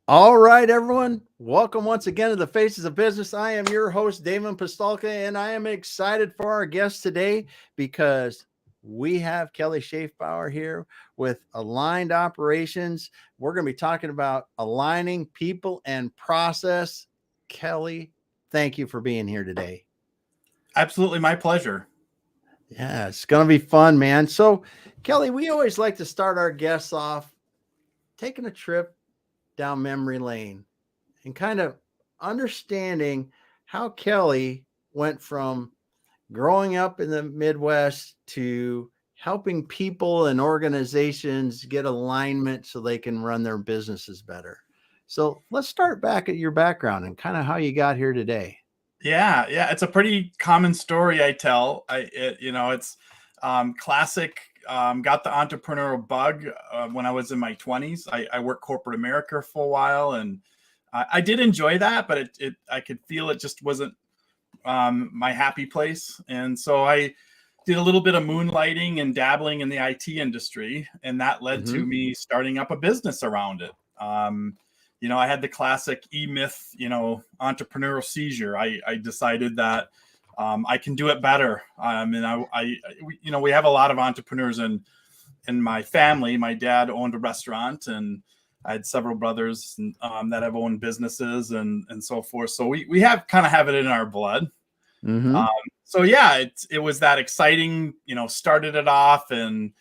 All right, everyone. Welcome once again to the Faces of Business. I am your host, Damon Pistolka, and I am excited for our guest today because we have Kelly Schaefbauer here with Aligned Operations. We're going to be talking about aligning people and process. Kelly, thank you for being here today. Absolutely, my pleasure. Yeah, it's going to be fun, man. So, Kelly, we always like to start our guests off taking a trip down memory lane and kind of understanding how Kelly went from growing up in the Midwest to helping people and organizations get alignment so they can run their businesses better. So let's start back at your background and kind of how you got here today. Yeah, it's a pretty common story I tell. It's classic. Got the entrepreneurial bug when I was in my 20s. I worked corporate America for a while, and I did enjoy that, but I could feel it just wasn't my happy place, and so I did a little bit of moonlighting and dabbling in the IT industry, and that led Mm-hmm. to me starting up a business around it. I had the classic E-Myth, entrepreneurial seizure. I decided that I can do it better. We have a lot of entrepreneurs in my family. My dad owned a restaurant, and I had several brothers that have owned businesses and so forth. So we have it in our blood. Mm-hmm. Um, so yeah, it was that exciting. Started it off and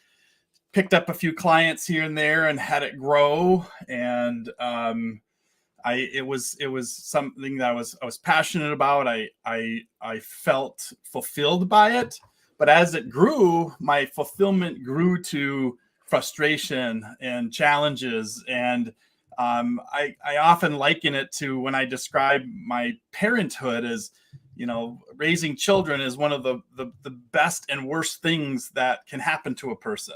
picked up a few clients here and there and had it grow. And it was something that I was passionate about. I felt fulfilled by it, but as it grew, my fulfillment grew to frustration and challenges. And I often liken it to when I describe my parenthood as, raising children is one of the best and worst things that can happen to a person.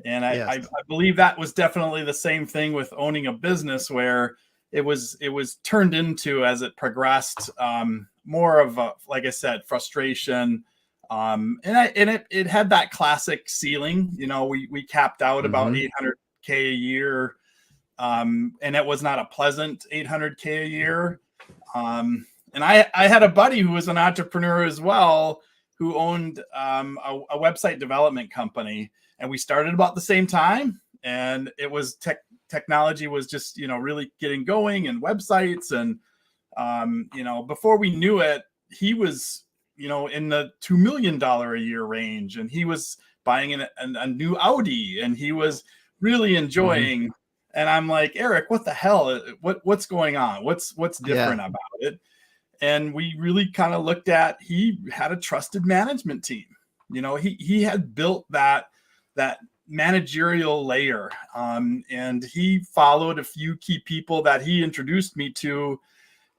And Yes. I believe that was definitely the same thing with owning a business, where it was turned into, as it progressed, more of a, like I said, frustration. And it had that classic ceiling. We capped out about Mm-hmm. 800K a year, and it was not a pleasant 800K a year. And I had a buddy who was an entrepreneur as well, who owned a website development company, and we started about the same time. And it was technology was just really getting going, and websites, and before we knew it, he was in the $2 million a year range, and he was buying a new Audi, and he was really Mm-hmm. enjoying. And I'm like, Eric, what the hell? What's going on? What's Yeah. different about it? And we really kind of looked at, he had a trusted management team. He had built that managerial layer, and he followed a few key people that he introduced me to,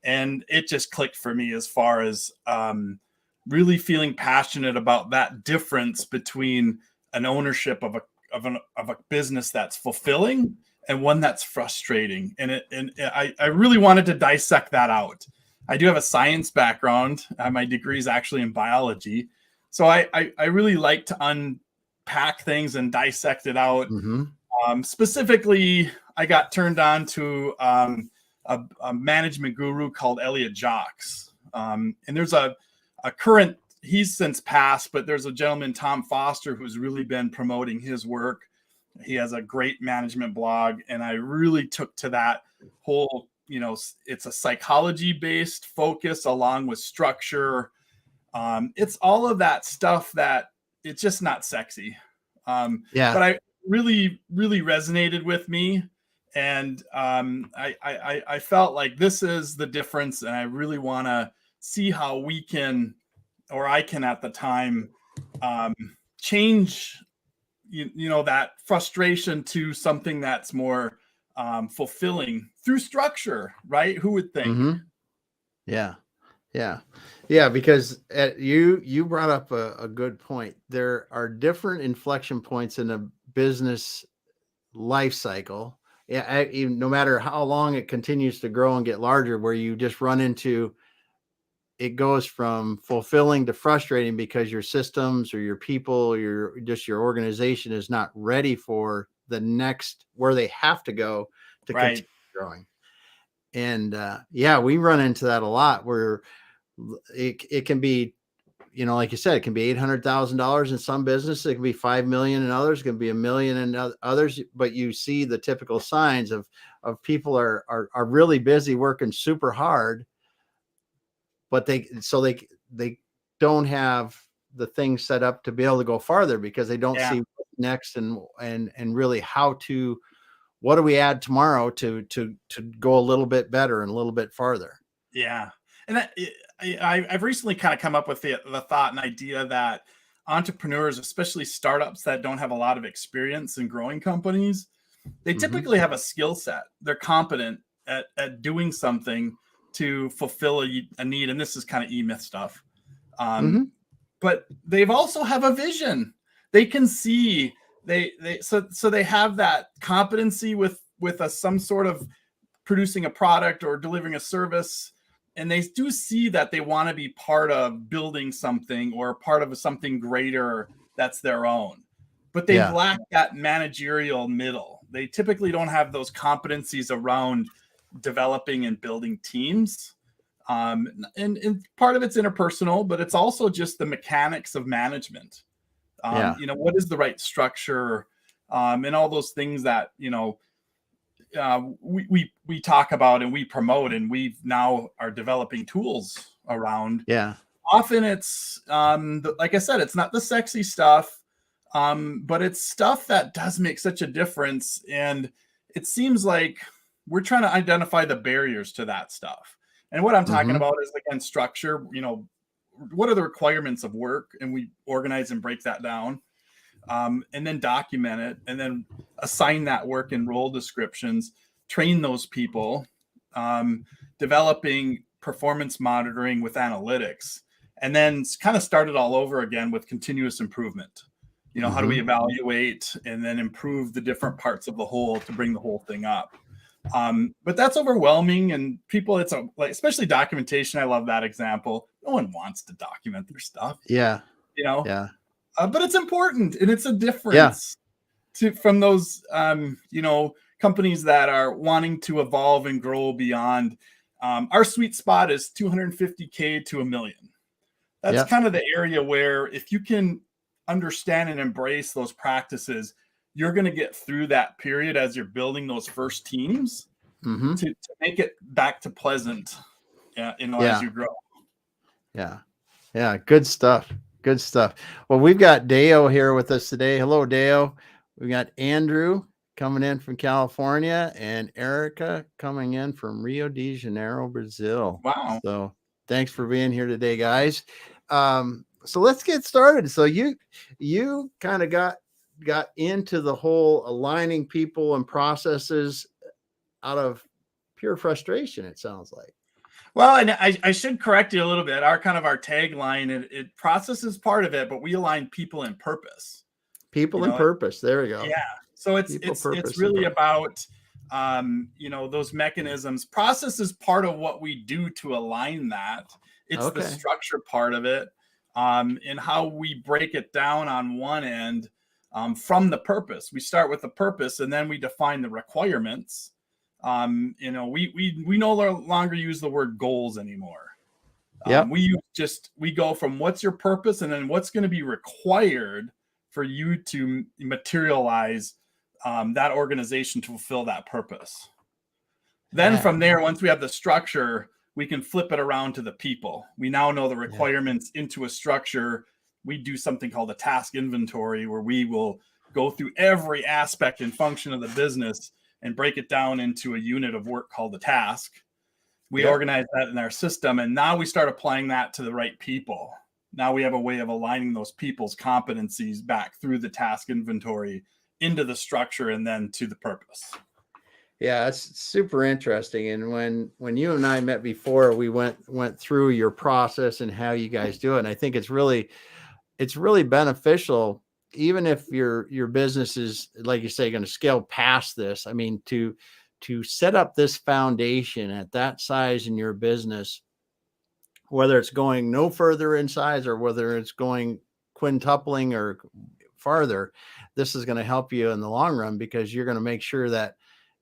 and it just clicked for me as far as really feeling passionate about that difference between an ownership of a business that's fulfilling and one that's frustrating. And I really wanted to dissect that out. I do have a science background. My degree is actually in biology, so I really like to unpack things and dissect it out. Mm-hmm. Specifically, I got turned on to a management guru called Elliot Jocks. And there's a current, he's since passed, but there's a gentleman, Tom Foster, who's really been promoting his work. He has a great management blog, and I really took to that whole, it's a psychology based focus along with structure. It's all of that stuff that it's just not sexy. Yeah. But I really resonated with me. And I felt like this is the difference, and I really want to see how we can, or I can at the time, um, change that frustration to something that's more fulfilling through structure, right? Who would think? Mm-hmm. Yeah. Yeah. Yeah, because you brought up a good point. There are different inflection points in a business life cycle. Yeah, even no matter how long it continues to grow and get larger, where you just run into it goes from fulfilling to frustrating because your systems or your people, your organization is not ready for the next where they have to go to Right. continue growing. And yeah, we run into that a lot where it can be, like you said, it can be $800,000 in some businesses. It can be 5 million in others. It can be 1 million in others. But you see the typical signs of people are really busy working super hard, but they don't have the things set up to be able to go farther because they don't Yeah. see what's next and really what do we add tomorrow to go a little bit better and a little bit farther. Yeah. And I've recently kind of come up with the thought and idea that entrepreneurs, especially startups that don't have a lot of experience in growing companies, they typically have a skill set. They're competent at doing something to fulfill a need. And this is kind of e-myth stuff. But they've also have a vision. They can see so they have that competency with some sort of producing a product or delivering a service. And they do see that they want to be part of building something or part of something greater that's their own. But they lack that managerial middle. They typically don't have those competencies around developing and building teams. And part of it's interpersonal, but it's also just the mechanics of management. What is the right structure, and all those things that, we talk about and we promote, and we now are developing tools around. Yeah. Often it's, like I said, it's not the sexy stuff, but it's stuff that does make such a difference. And it seems like we're trying to identify the barriers to that stuff. And what I'm talking about is, again, structure. What are the requirements of work? And we organize and break that down, and then document it, and then assign that work in role descriptions, train those people, developing performance monitoring with analytics, and then kind of start it all over again with continuous improvement. How do we evaluate and then improve the different parts of the whole to bring the whole thing up? But that's overwhelming, and people, it's especially documentation. I love that example. No one wants to document their stuff. Yeah. But it's important, and it's a difference from those, companies that are wanting to evolve and grow beyond. Our sweet spot is 250K to $1 million. That's kind of the area where if you can understand and embrace those practices, you're going to get through that period as you're building those first teams to make it back to pleasant, as you grow. Yeah. Good stuff. Well, we've got Deo here with us today. Hello, Deo. We got Andrew coming in from California and Erica coming in from Rio de Janeiro, Brazil. Wow. So thanks for being here today, guys. So let's get started. So you kind of got into the whole aligning people and processes out of pure frustration, it sounds like. Well, and I should correct you a little bit. Our tagline, it process is part of it, but we align people and purpose. People and purpose. There we go. Yeah. So it's really about, those mechanisms. Process is part of what we do to align that. It's the structure part of it, and how we break it down on one end. From the purpose, we start with the purpose, and then we define the requirements. We no longer use the word goals anymore. We go from what's your purpose, and then what's going to be required for you to materialize that organization to fulfill that purpose. Then from there, once we have the structure, we can flip it around to the people. We now know the requirements into a structure. We do something called a task inventory, where we will go through every aspect and function of the business and break it down into a unit of work called the task. We organize that in our system, and now we start applying that to the right people. Now we have a way of aligning those people's competencies back through the task inventory into the structure and then to the purpose. Yeah, it's super interesting. And when you and I met before, we went through your process and how you guys do it. And I think it's really beneficial, even if your business is, like you say, going to scale past this. I mean, to set up this foundation at that size in your business, whether it's going no further in size or whether it's going quintupling or farther, this is going to help you in the long run, because you're going to make sure that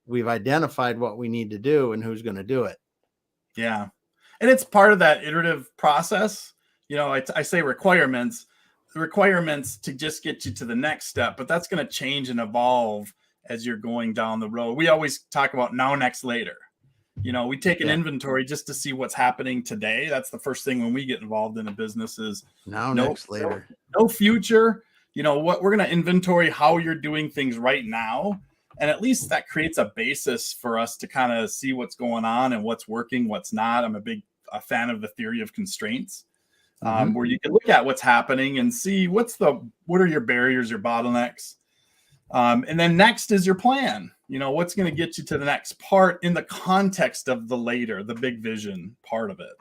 we've identified what we need to do and who's going to do it. Yeah. And it's part of that iterative process. I say requirements to just get you to the next step, but that's going to change and evolve as you're going down the road. We always talk about now, next, later. We take an inventory just to see what's happening today. That's the first thing when we get involved in a business is now, next, later. No future. What we're going to inventory how you're doing things right now. And at least that creates a basis for us to kind of see what's going on and what's working, what's not. I'm a fan of the theory of constraints, where you can look at what's happening and see what are your barriers, your bottlenecks. And then next is your plan. What's going to get you to the next part in the context of the later, the big vision part of it.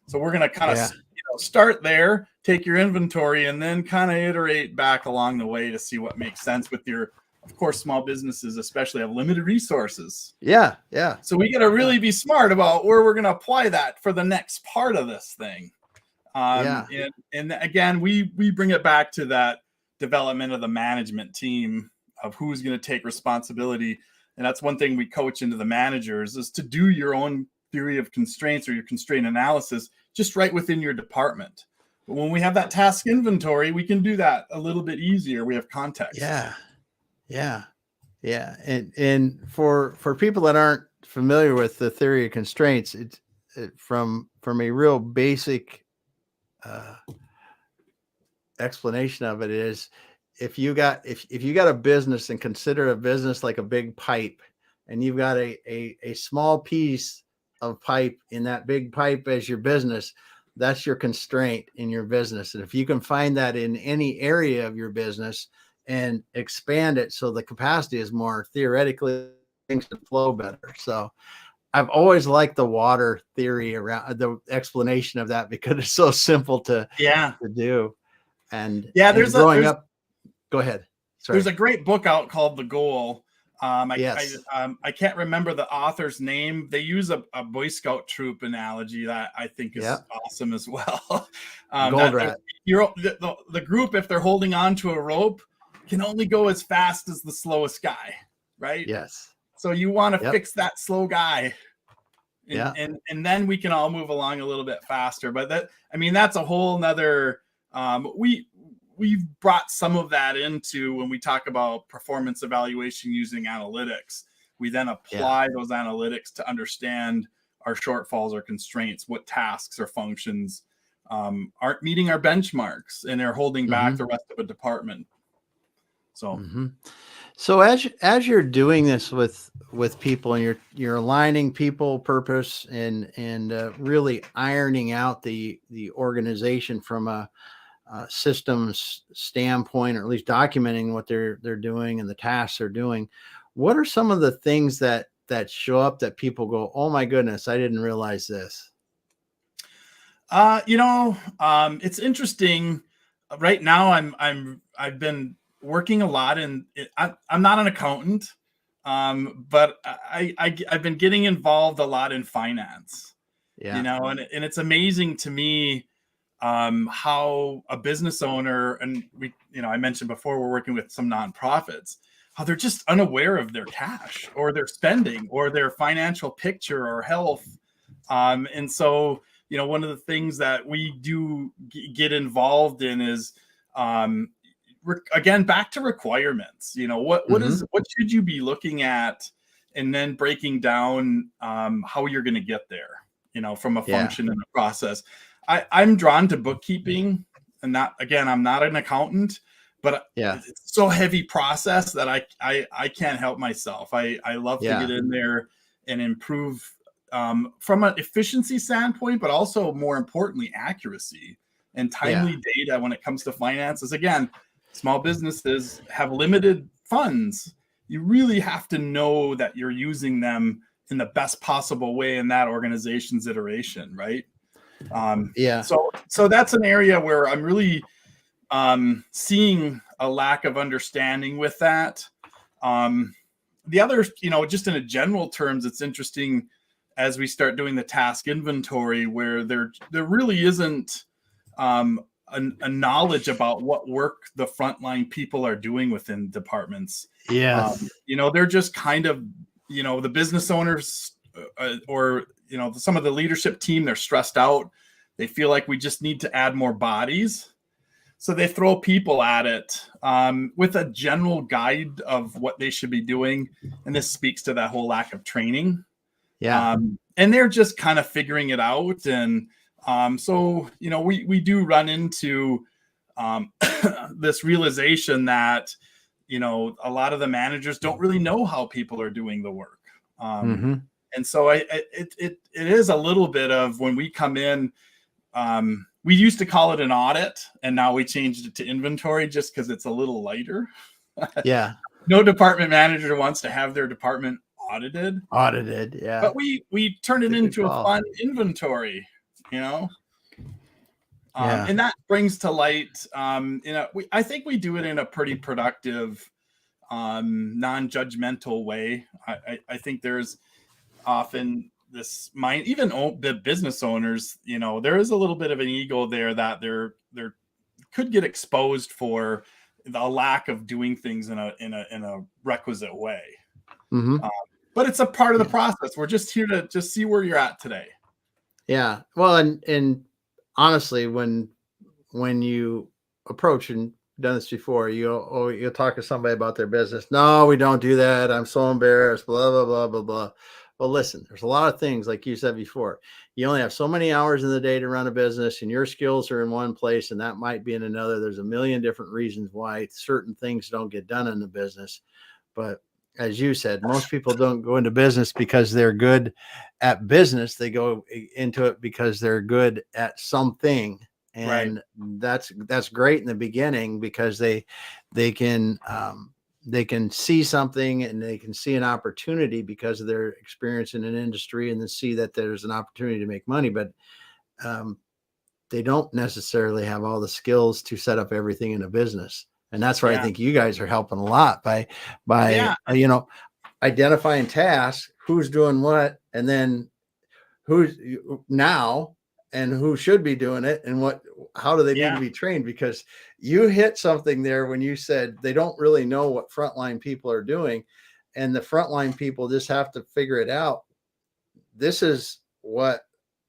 So we're going to kind of start there, take your inventory, and then kind of iterate back along the way to see what makes sense with your, of course, small businesses, especially have limited resources. Yeah. Yeah. So we got to really be smart about where we're going to apply that for the next part of this thing. And again, we bring it back to that development of the management team of who's going to take responsibility. And that's one thing we coach into the managers is to do your own theory of constraints or your constraint analysis just right within your department. But when we have that task inventory, we can do that a little bit easier. We have context. Yeah. And for people that aren't familiar with the theory of constraints, it's from a real basic explanation of it is if you got a business and consider a business like a big pipe, and you've got a small piece of pipe in that big pipe as your business, that's your constraint in your business. And if you can find that in any area of your business and expand it so the capacity is more, theoretically things can flow better. So I've always liked the water theory around the explanation of that because it's so simple to do. And go ahead. Sorry. There's a great book out called The Goal. I can't remember the author's name. They use a Boy Scout troop analogy that I think is awesome as well. The group, if they're holding on to a rope, can only go as fast as the slowest guy, right? Yes. So you want to fix that slow guy. And then we can all move along a little bit faster. But that's a whole nother, we've brought some of that into when we talk about performance evaluation using analytics. We then apply those analytics to understand our shortfalls or constraints, what tasks or functions aren't meeting our benchmarks and are holding back the rest of a department. So as you're doing this with people and you're aligning people, purpose, and really ironing out the organization from a systems standpoint, or at least documenting what they're doing and the tasks they're doing, what are some of the things that show up that people go, oh my goodness, I didn't realize this? It's interesting. Right now I've been working a lot I'm not an accountant, but I've been getting involved a lot in finance. And it's amazing to me how a business owner, and I mentioned before, we're working with some nonprofits, how they're just unaware of their cash or their spending or their financial picture or health. And so, one of the things that we do get involved in is, again, back to requirements. What should you be looking at, and then breaking down how you're going to get there, from a function and a process. I'm drawn to bookkeeping, and I'm not an accountant, but it's so heavy process that I can't help myself. I love to get in there and improve from an efficiency standpoint, but also more importantly, accuracy and timely data when it comes to finances. Again, small businesses have limited funds. You really have to know that you're using them in the best possible way in that organization's iteration, right? So that's an area where I'm really seeing a lack of understanding with that. The other, just in a general terms, it's interesting as we start doing the task inventory where there really isn't a knowledge about what work the frontline people are doing within departments. They're just kind of the business owners or some of the leadership team, they're stressed out. They feel like we just need to add more bodies. So they throw people at it with a general guide of what they should be doing. And this speaks to that whole lack of training. Yeah. And they're just kind of figuring it out. And so, we do run into this realization that, a lot of the managers don't really know how people are doing the work. And so it is a little bit of when we come in, we used to call it an audit, and now we changed it to inventory just because it's a little lighter. Yeah. No department manager wants to have their department audited. Yeah. But we turned it into a fun inventory, And that brings to light, I think we do it in a pretty productive, non-judgmental way. I think there's often this mind, even the business owners, there is a little bit of an ego there that they're could get exposed for the lack of doing things in a requisite way. But it's a part of the process. We're just here to just see where you're at today. Yeah. Well, and honestly, when you approach, and done this before, you'll talk to somebody about their business. No, we don't do that. I'm so embarrassed, blah, blah, blah, blah, blah. Well, listen, there's a lot of things, like you said before. You only have so many hours in the day to run a business, and your skills are in one place, and that might be in another. There's a million different reasons why certain things don't get done in the business. But as you said, most people don't go into business because they're good at business. They go into it because they're good at something. And that's great in the beginning, because they can see something, and they can see an opportunity because of their experience in an industry, and then see that there's an opportunity to make money. But they don't necessarily have all the skills to set up everything in a business. And that's where I think you guys are helping a lot by identifying tasks, who's doing what, and then who's now and who should be doing it, and how do they need to be trained? Because you hit something there when you said they don't really know what frontline people are doing, and the frontline people just have to figure it out. This is what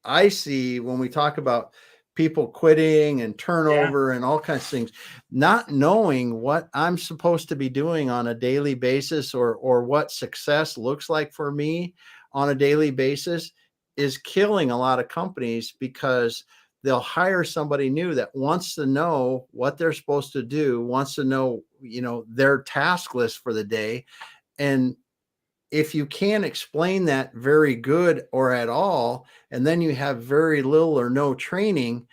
I see when we talk about people quitting and turnover and all kinds of things, not knowing what I'm supposed to be doing on a daily basis, or what success looks like for me on a daily basis, is killing a lot of companies, because they'll hire somebody new that wants to know what they're supposed to do, wants to know, their task list for the day. And if you can't explain that very good or at all, and then you have very little or no training,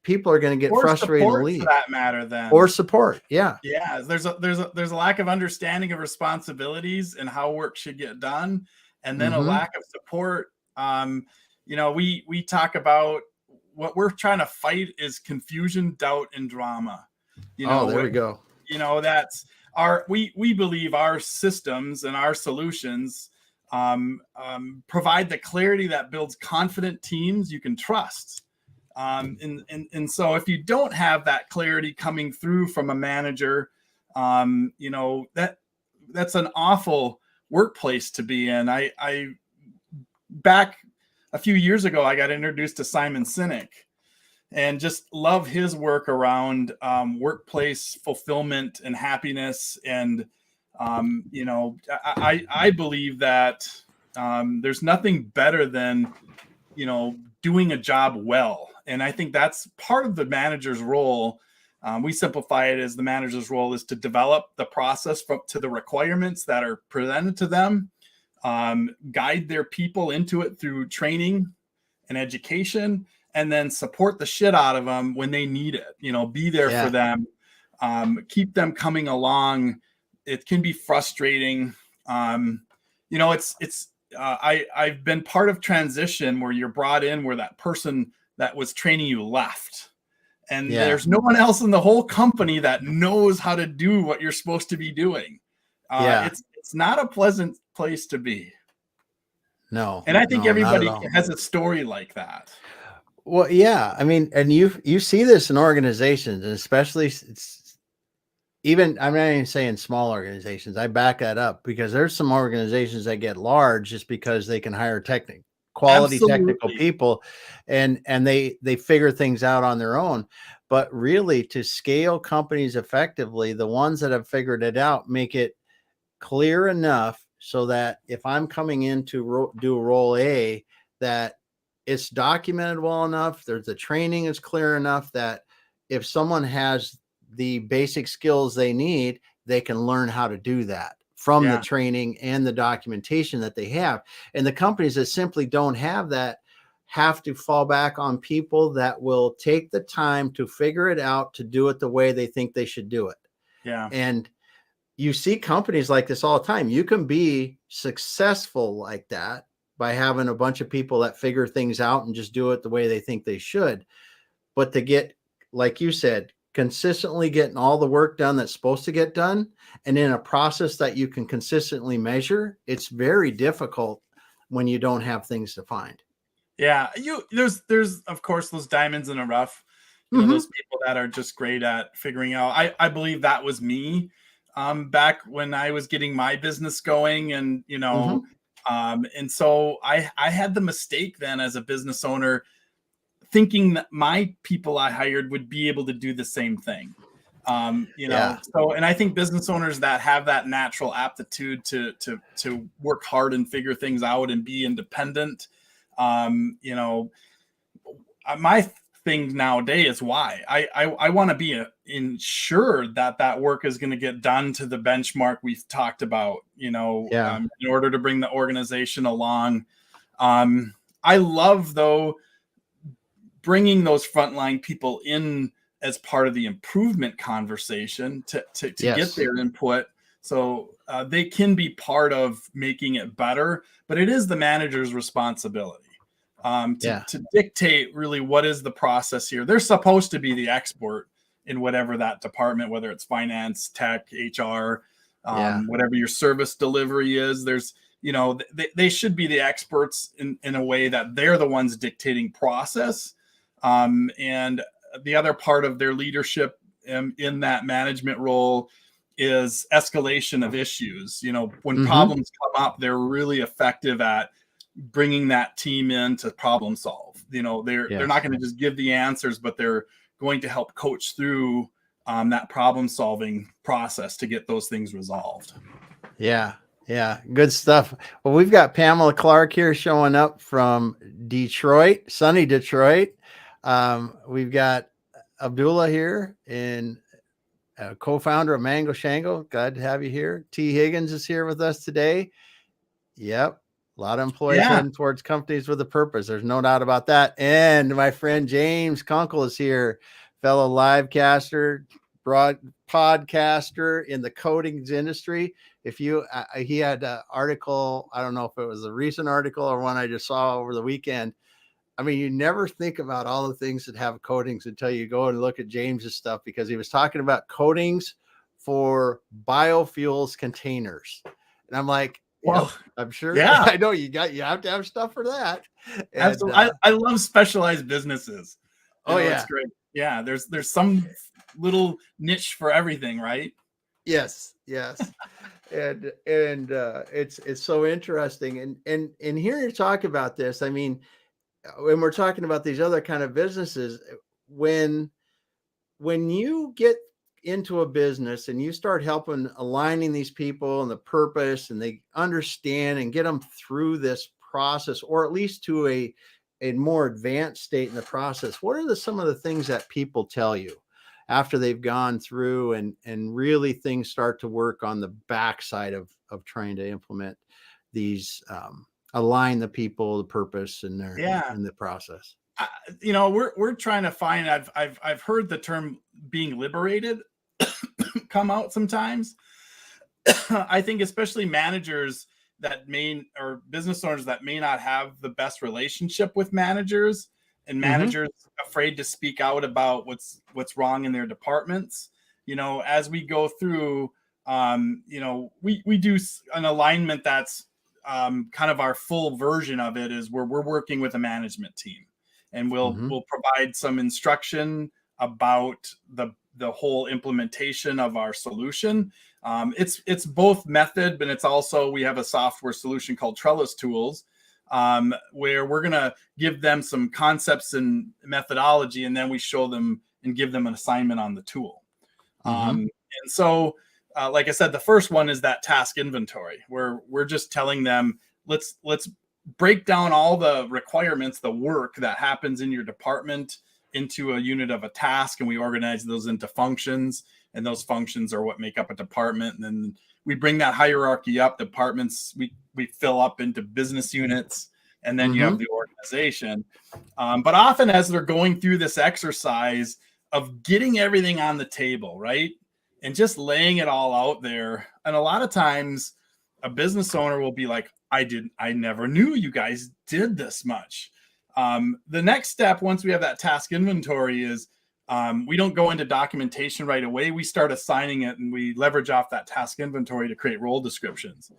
people are going to get frustrated and leave. For that matter, then, or support. There's a lack of understanding of responsibilities and how work should get done, and then a lack of support. We talk about what we're trying to fight is confusion, doubt, and drama. There we go. That's we believe our systems and our solutions provide the clarity that builds confident teams you can trust. And so if you don't have that clarity coming through from a manager, that's an awful workplace to be in. I back a few years ago, I got introduced to Simon Sinek, and just love his work around workplace fulfillment and happiness. And, I believe that there's nothing better than, doing a job well. And I think that's part of the manager's role. We simplify it as the manager's role is to develop the process to the requirements that are presented to them, guide their people into it through training and education, and then support the shit out of them when they need it. Be there for them, keep them coming along. It can be frustrating. I've been part of transition where you're brought in where that person that was training you left, and there's no one else in the whole company that knows how to do what you're supposed to be doing. It's not a pleasant place to be. No. And I think everybody has a story like that. Well, yeah. I mean, and you see this in organizations, and especially even I'm not even saying small organizations. I back that up because there's some organizations that get large just because they can hire quality technical Absolutely. people, and they figure things out on their own. But really, to scale companies effectively, the ones that have figured it out make it clear enough so that if I'm coming in to do role A, that it's documented well enough, there's the training is clear enough that if someone has the basic skills they need, they can learn how to do that from the Yeah. training and the documentation that they have. And the companies that simply don't have that have to fall back on people that will take the time to figure it out, to do it the way they think they should do it. Yeah. And you see companies like this all the time. You can be successful like that by having a bunch of people that figure things out and just do it the way they think they should. But to get, like you said, consistently getting all the work done that's supposed to get done and in a process that you can consistently measure, it's very difficult when you don't have things defined. Yeah. There's of course those diamonds in the rough, those Mm-hmm. people that are just great at figuring out. I believe that was me back when I was getting my business going, and Mm-hmm. and so I had the mistake then as a business owner thinking that my people I hired would be able to do the same thing. Yeah. So, and I think business owners that have that natural aptitude to work hard and figure things out and be independent, my thing nowadays is why I want to be ensured that that work is going to get done to the benchmark we've talked about, Yeah. in order to bring the organization along. I love though bringing those frontline people in as part of the improvement conversation to get Yes. their input, so they can be part of making it better, but it is the manager's responsibility Yeah. to dictate really what is the process here. They're supposed to be the expert in whatever that department, whether it's finance, tech, HR, Yeah. whatever your service delivery is. There's they should be the experts in a way that they're the ones dictating process, and the other part of their leadership in that management role is escalation of issues. When Mm-hmm. problems come up, they're really effective at bringing that team in to problem solve. They're not Yes. going to just give the answers, but they're going to help coach through that problem solving process to get those things resolved. Yeah. Yeah. Good stuff. Well, we've got Pamela Clark here showing up from Detroit, sunny Detroit. We've got Abdullah here and co-founder of Mango Shango. Glad to have you here. T. Higgins is here with us today. Yep. A lot of employees Yeah. heading towards companies with a purpose. There's no doubt about that. And my friend James Kunkel is here, fellow livecaster, broad podcaster in the coatings industry. If you, he had an article, I don't know if it was a recent article or one I just saw over the weekend. I mean, you never think about all the things that have coatings until you go and look at James's stuff, because he was talking about coatings for biofuels containers. And I'm like, yep, Well, I'm sure. yeah, I know you have to have stuff for that. And absolutely. I love specialized businesses. oh It's yeah, great. Yeah, there's some little niche for everything, right? yes, yes. And it's so interesting. And hearing you talk about this, I mean, when we're talking about these other kind of businesses, when you get into a business and you start helping aligning these people and the purpose, and they understand and get them through this process, or at least to a more advanced state in the process, what are some of the things that people tell you after they've gone through and really things start to work on the backside of trying to implement these, align the people, the purpose in their Yeah. in the process? We're trying to find. I've heard the term being liberated come out sometimes. I think especially managers that may, or business owners that may not have the best relationship with managers, and Mm-hmm. managers afraid to speak out about what's wrong in their departments. As we go through, we do an alignment that's kind of our full version of it is where we're working with a management team, and we'll Mm-hmm. we'll provide some instruction about the whole implementation of our solution. It's both method, but it's also, we have a software solution called Trellis Tools, where we're going to give them some concepts and methodology, and then we show them and give them an assignment on the tool. And so, like I said, the first one is that task inventory, where we're just telling them, let's break down all the requirements, the work that happens in your department into a unit of a task, and we organize those into functions, and those functions are what make up a department. And then we bring that hierarchy up. Departments we fill up into business units, and then you have the organization. But often, as they're going through this exercise of getting everything on the table, right, and just laying it all out there, and a lot of times a business owner will be like, I never knew you guys did this much. The next step, once we have that task inventory, is we don't go into documentation right away. We start assigning it, and we leverage off that task inventory to create role descriptions.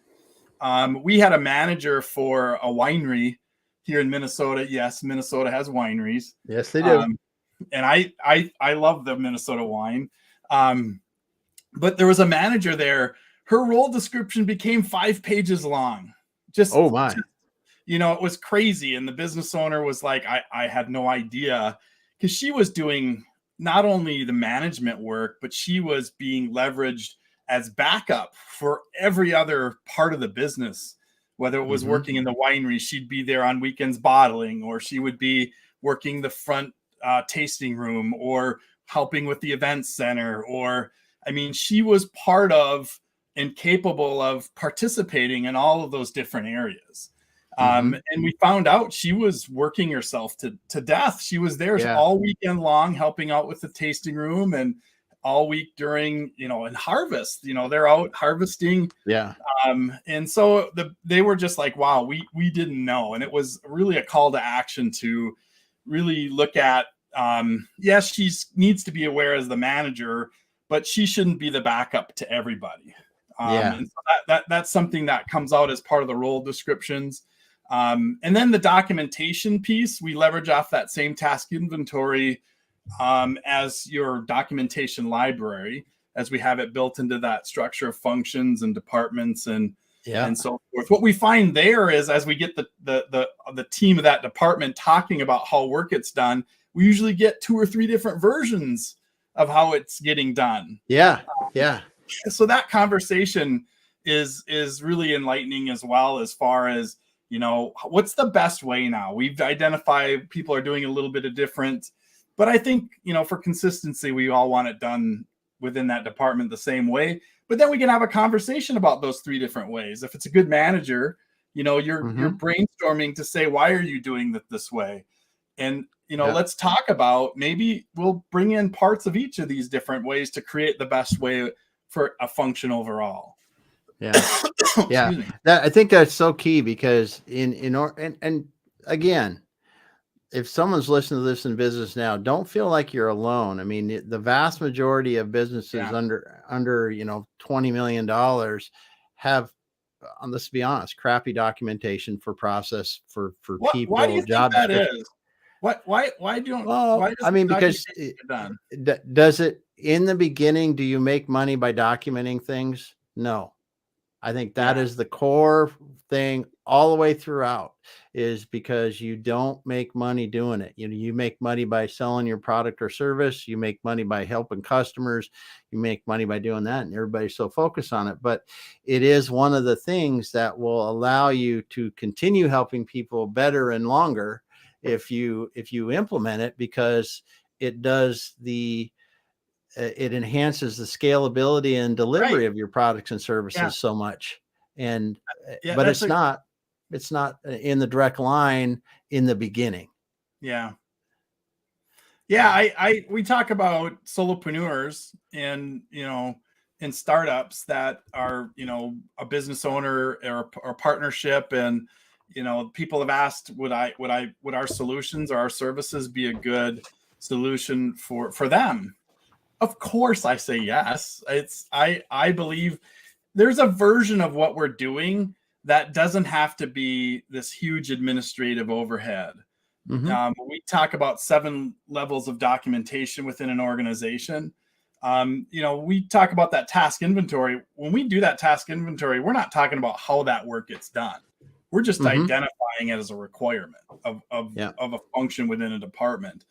We had a manager for a winery here in Minnesota. Yes, Minnesota has wineries. Yes, they do. And I love the Minnesota wine. But there was a manager there. Her role description became 5 pages long. Oh my. It was crazy. And the business owner was like, I had no idea, because she was doing not only the management work, but she was being leveraged as backup for every other part of the business. Whether it was working in the winery, she'd be there on weekends bottling, or she would be working the front tasting room, or helping with the event center. She was part of and capable of participating in all of those different areas. And we found out she was working herself to death. She was there all weekend long, helping out with the tasting room, and all week during, and harvest, they're out harvesting. Yeah. And so they were just like, wow, we didn't know. And it was really a call to action to really look at, yes, she needs to be aware as the manager, but she shouldn't be the backup to everybody. And so that's something that comes out as part of the role descriptions. And then the documentation piece, we leverage off that same task inventory as your documentation library, as we have it built into that structure of functions and departments and so forth. What we find there is, as we get the team of that department talking about how work gets done, we usually get 2 or 3 different versions of how it's getting done. Yeah. So that conversation is really enlightening as well, as far as, what's the best way now? We've identified people are doing a little bit of different, but I think, for consistency, we all want it done within that department the same way. But then we can have a conversation about those 3 different ways. If it's a good manager, you're brainstorming to say, why are you doing that this way? And, let's talk about, maybe we'll bring in parts of each of these different ways to create the best way for a function overall. Yeah. I think that's so key, because and again, if someone's listening to this in business now, don't feel like you're alone. I mean, the vast majority of businesses under $20 million have, let's be honest, crappy documentation for process for people. Why do you think that is? Why don't? Why because does it in the beginning? Do you make money by documenting things? No. I think that is the core thing all the way throughout, is because you don't make money doing it. You make money by selling your product or service. You make money by helping customers. You make money by doing that, and everybody's so focused on it. But it is one of the things that will allow you to continue helping people better and longer if you implement it, because it does it enhances the scalability and delivery of your products and services so much. And, but it's not in the direct line in the beginning. Yeah. We talk about solopreneurs and, in startups that are, a business owner or a partnership. And, people have asked, would our solutions or our services be a good solution for them? Of course I say yes. I believe there's a version of what we're doing that doesn't have to be this huge administrative overhead. We talk about 7 levels of documentation within an organization. we talk about that task inventory. When we do that task inventory, we're not talking about how that work gets done. We're just identifying it as a requirement of a function within a department.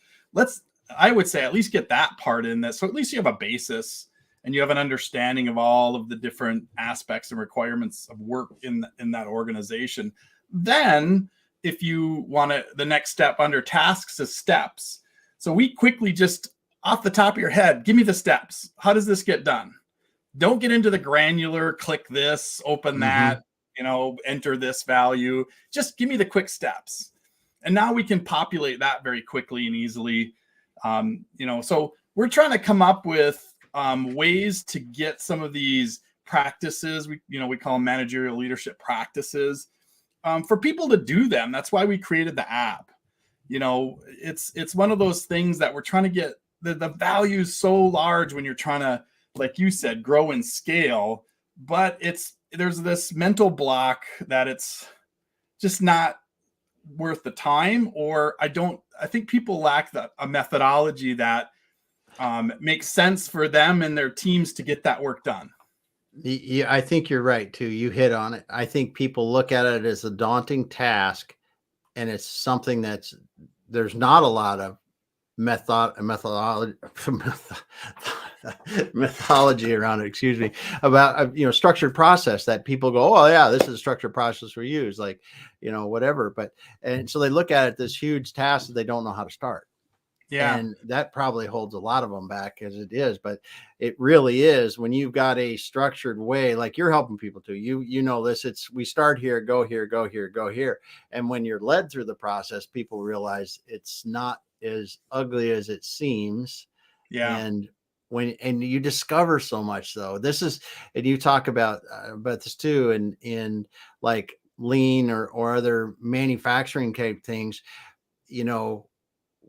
I would say at least get that part in that. So at least you have a basis and you have an understanding of all of the different aspects and requirements of work in that organization. Then if you want to, the next step under tasks is steps. So we quickly just off the top of your head, give me the steps. How does this get done? Don't get into the granular, click this, open that, enter this value. Just give me the quick steps. And now we can populate that very quickly and easily. So we're trying to come up with ways to get some of these practices. We call them managerial leadership practices for people to do them. That's why we created the app. It's one of those things that we're trying to get the value is so large when you're trying to, like you said, grow and scale, but there's this mental block that it's just not worth the time, or I think people lack a methodology that makes sense for them and their teams to get that work done. Yeah, I think you're right too. You hit on it. I think people look at it as a daunting task, and it's something there's not a lot of methodology around it, excuse me, about structured process that people go, oh yeah, this is a structured process we use, like whatever. And so they look at it this huge task that they don't know how to start. Yeah. And that probably holds a lot of them back as it is, but it really is when you've got a structured way, like you're helping people to, this, we start here, go here, go here, go here. And when you're led through the process, people realize it's not as ugly as it seems. Yeah. And you discover so much though, and you talk about this too, in like lean or other manufacturing type things,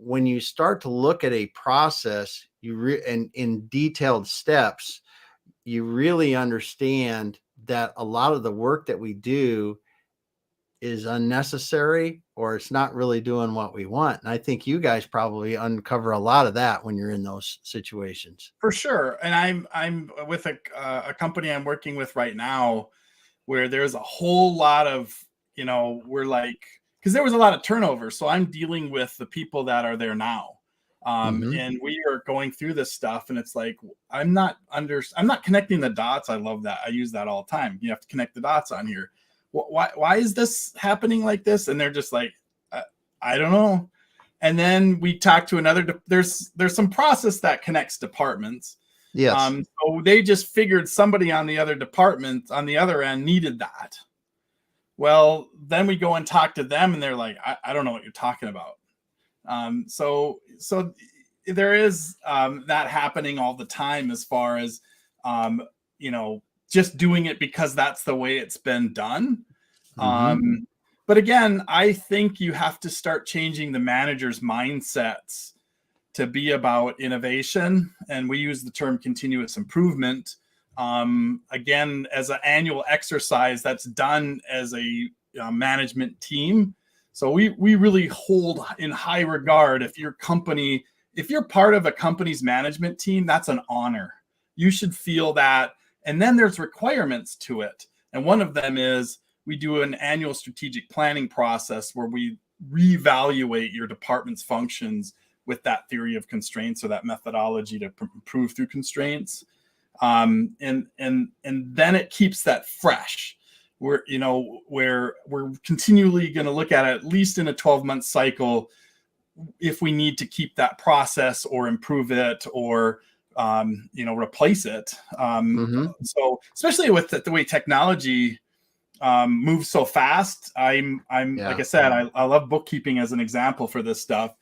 when you start to look at a process, and in detailed steps, you really understand that a lot of the work that we do is unnecessary, or it's not really doing what we want. And I think you guys probably uncover a lot of that when you're in those situations. For sure. And I'm with a company I'm working with right now where there's a whole lot of, we're like, because there was a lot of turnover. So I'm dealing with the people that are there now. And we are going through this stuff, and it's like, I'm not connecting the dots. I love that. I use that all the time. You have to connect the dots on here. Why is this happening like this? And they're just like, I don't know. And then we talk to there's some process that connects departments. Yes. So they just figured somebody on the other department on the other end needed that. Well, then we go and talk to them, and they're like, I don't know what you're talking about. So there is that happening all the time as far as, just doing it because that's the way it's been done. But again, I think you have to start changing the manager's mindsets to be about innovation. And we use the term continuous improvement. Again, as an annual exercise that's done as a management team. So we really hold in high regard if you're part of a company's management team, that's an honor. You should feel that. And then there's requirements to it. And one of them is we do an annual strategic planning process where we reevaluate your department's functions with that theory of constraints or that methodology to improve through constraints. And then it keeps that fresh. Where we're continually going to look at least in a 12-month cycle if we need to keep that process or improve it or replace it. So especially with the way technology moves so fast, I'm like I said, I love bookkeeping as an example for this stuff,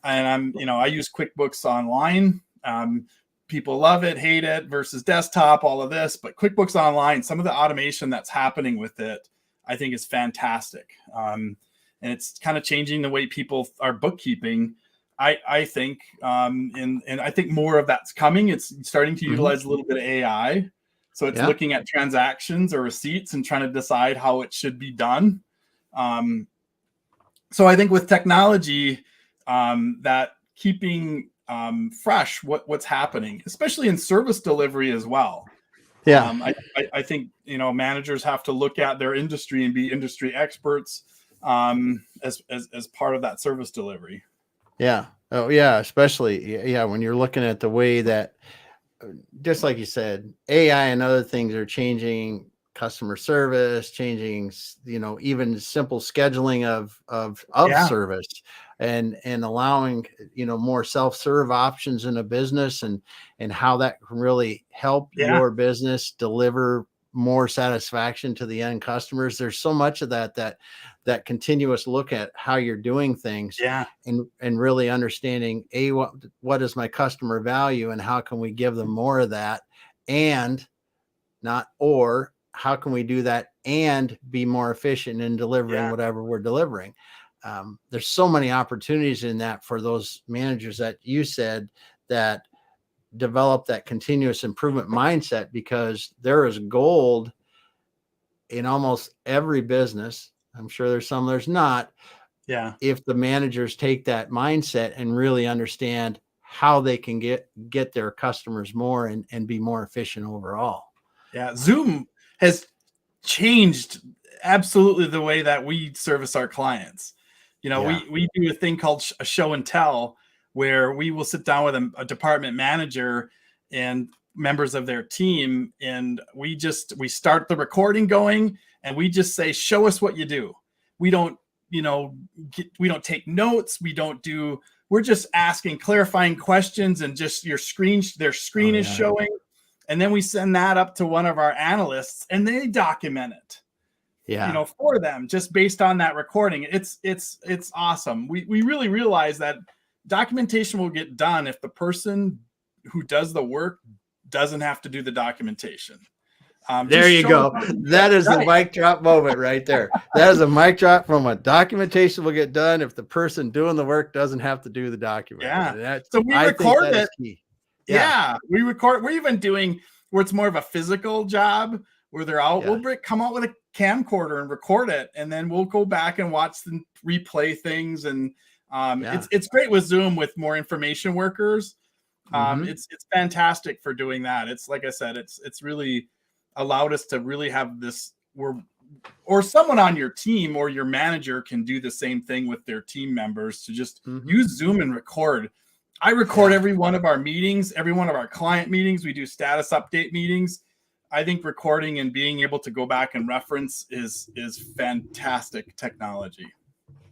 and I use QuickBooks Online. People love it, hate it versus desktop, all of this, but QuickBooks Online, some of the automation that's happening with it, I think is fantastic. And it's kind of changing the way people are bookkeeping. I think, and I think more of that's coming. It's starting to utilize a little bit of AI. So it's looking at transactions or receipts and trying to decide how it should be done. So I think with technology, that keeping fresh what's happening, especially in service delivery as well. Yeah. I think, managers have to look at their industry and be industry experts as part of that service delivery. Yeah. Oh, yeah. Especially, yeah, when you're looking at the way that, just like you said, AI and other things are changing customer service, changing, even simple scheduling of Yeah. service, and allowing, more self-serve options in a business, and how that can really help your business deliver more satisfaction to the end customers. There's so much of that continuous look at how you're doing things, Yeah. and really understanding what is my customer value, and how can we give them more of that, and how can we do that and be more efficient in delivering whatever we're delivering. There's so many opportunities in that for those managers that you said that develop that continuous improvement mindset, because there is gold in almost every business. I'm sure there's some there's not. Yeah. If the managers take that mindset and really understand how they can get their customers more and be more efficient overall. Yeah. Zoom has changed absolutely the way that we service our clients. We do a thing called a show and tell, where we will sit down with a department manager and members of their team, and we start the recording going, and we just say, show us what you do. We don't we don't take notes. We're just asking clarifying questions, and just their screen is showing. And then we send that up to one of our analysts, and they document it, for them, just based on that recording. It's awesome. We really realize that documentation will get done if the person who does the work doesn't have to do the documentation. There you go. That is the mic drop moment right there. That is a mic drop from a documentation will get done if the person doing the work doesn't have to do the document. Yeah. So we record it. Yeah. We record. We're even doing where it's more of a physical job, where they're out. Yeah. We'll come out with a camcorder and record it, and then we'll go back and watch and replay things. And it's great with Zoom with more information workers. It's fantastic for doing that. It's like I said, it's really allowed us to really have this, or someone on your team or your manager can do the same thing with their team members, to just use Zoom and record. I record every one of our meetings, every one of our client meetings. We do status update meetings. I think recording and being able to go back and reference is fantastic technology.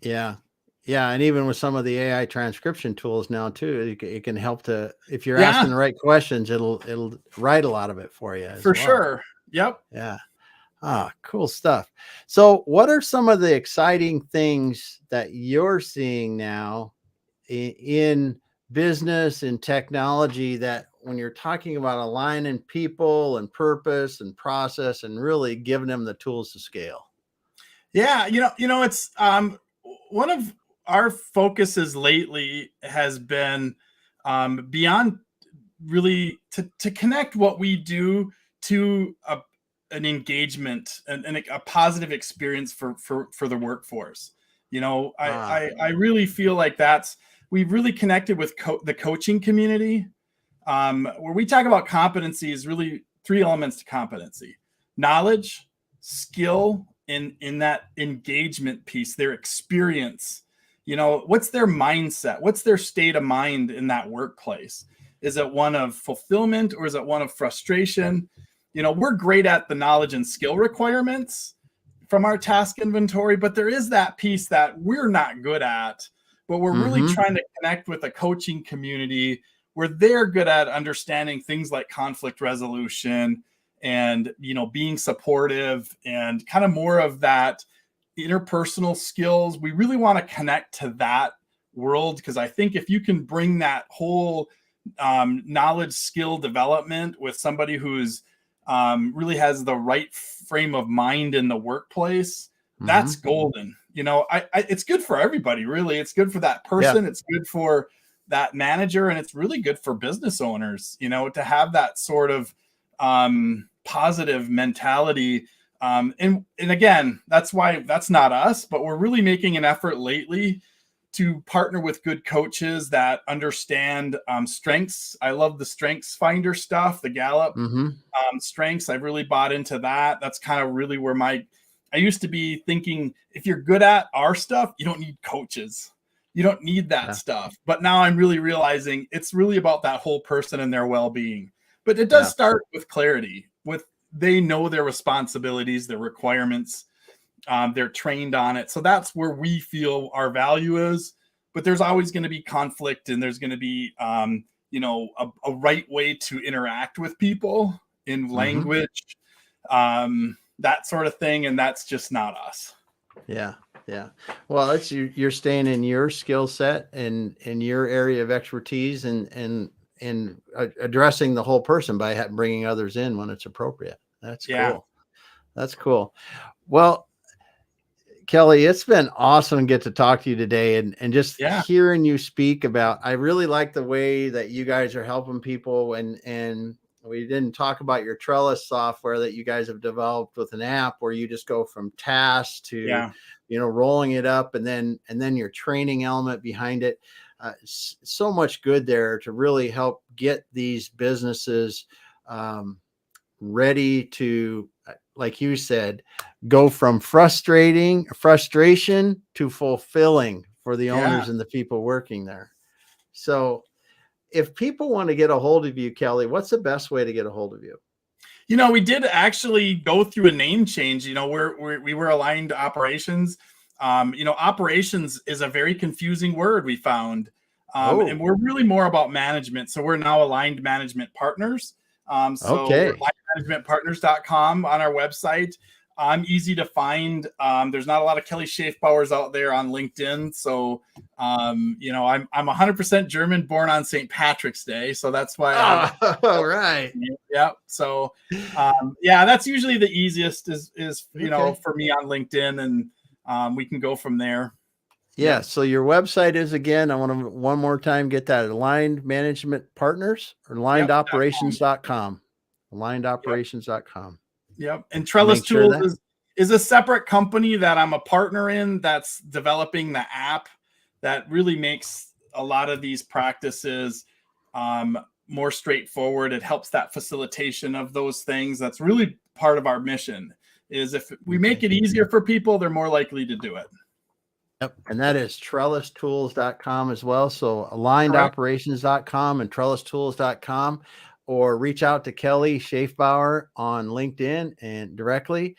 Yeah. Yeah. And even with some of the AI transcription tools now too, it can help to, if you're asking the right questions, it'll write a lot of it for you. For sure. Yep. Yeah. Ah, cool stuff. So what are some of the exciting things that you're seeing now in business and technology, that when you're talking about aligning people and purpose and process and really giving them the tools to scale? Yeah. It's one of our focuses lately has been beyond really to connect what we do to an engagement and a positive experience for the workforce. I really feel like we've really connected with the coaching community, where we talk about competency is really 3 elements to competency: knowledge, skill, in that engagement piece, their experience. What's their mindset? What's their state of mind in that workplace? Is it one of fulfillment, or is it one of frustration? We're great at the knowledge and skill requirements from our task inventory, but there is that piece that we're not good at, but we're really trying to connect with a coaching community where they're good at understanding things like conflict resolution and, being supportive and kind of more of that interpersonal skills. We really want to connect to that world, because I think if you can bring that whole knowledge skill development with somebody who's really has the right frame of mind in the workplace, that's golden. It's good for everybody, really. It's good for that person. It's good for that manager, and it's really good for business owners, to have that sort of positive mentality. And again, that's why that's not us, but we're really making an effort lately to partner with good coaches that understand strengths. I love the Strengths Finder stuff, the Gallup Mm-hmm. strengths. I've really bought into that. That's kind of really where I used to be thinking, if you're good at our stuff, you don't need coaches. You don't need that stuff. But now I'm really realizing it's really about that whole person and their well-being. But it does start with clarity, they know their responsibilities, their requirements. They're trained on it. So that's where we feel our value is. But there's always going to be conflict, and there's going to be, a right way to interact with people in language, that sort of thing. And that's just not us. Yeah. Yeah. Well, it's you're staying in your skill set and in your area of expertise and addressing the whole person by bringing others in when it's appropriate. That's cool. That's cool. Well, Kelly, it's been awesome to get to talk to you today and just hearing you speak about, I really like the way that you guys are helping people, and we didn't talk about your Trellis software that you guys have developed with an app where you just go from tasks to, rolling it up and then your training element behind it. So much good there to really help get these businesses ready to, like you said, go from frustration to fulfilling for the owners and the people working there. So if people want to get a hold of you, Kelly, what's the best way to get a hold of you? We did actually go through a name change. We were Aligned Operations. Operations is a very confusing word, we found. And we're really more about management. So we're now Aligned Management Partners. We're alignedmanagementpartners.com on our website. I'm easy to find. There's not a lot of Kelly Schaefbauers out there on LinkedIn. So, I'm 100% German, born on St. Patrick's Day. So that's why. All right. Yep. So, that's usually the easiest is for me on LinkedIn, and we can go from there. Yeah. So your website is, again, I want to one more time get that, Aligned Management Partners or alignedoperations.com. alignedoperations.com. Yep. And Trellis Tools is a separate company that I'm a partner in that's developing the app that really makes a lot of these practices more straightforward. It helps that facilitation of those things. That's really part of our mission, is if we make it easier for people, they're more likely to do it. Yep. And that is trellistools.com as well. So alignedoperations.com and trellistools.com, or reach out to Kelly Schaefbauer on LinkedIn and directly.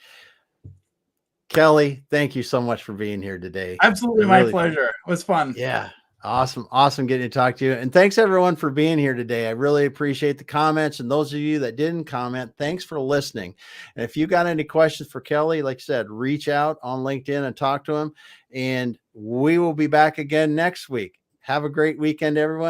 Kelly, thank you so much for being here today. Absolutely. My pleasure. It was fun. Yeah. Awesome. Awesome getting to talk to you. And thanks everyone for being here today. I really appreciate the comments, and those of you that didn't comment, thanks for listening. And if you got any questions for Kelly, like I said, reach out on LinkedIn and talk to him, and we will be back again next week. Have a great weekend, everyone.